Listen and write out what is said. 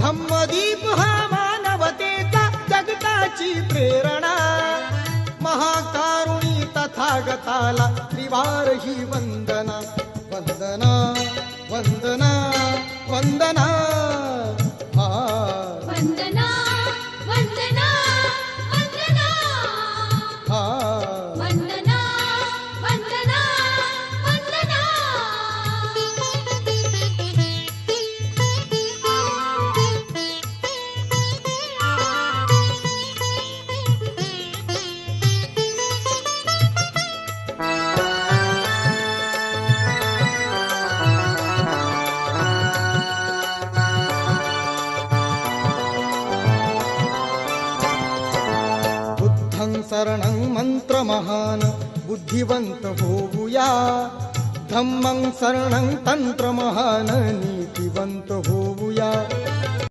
धम्मदीप हा मानवतेचा जगताची प्रेरणा, महाकारुणी तथागताला त्रिवार ही वंदना, वंदना वंदना वंदना हा वंदना वंदना वंदना हा वंदना वंदना वंदना. बुद्धं शरणं मंत्र महान बुद्धिवंत होऊया, धम्मं शरणं तंत्र महान नीतिवंत हो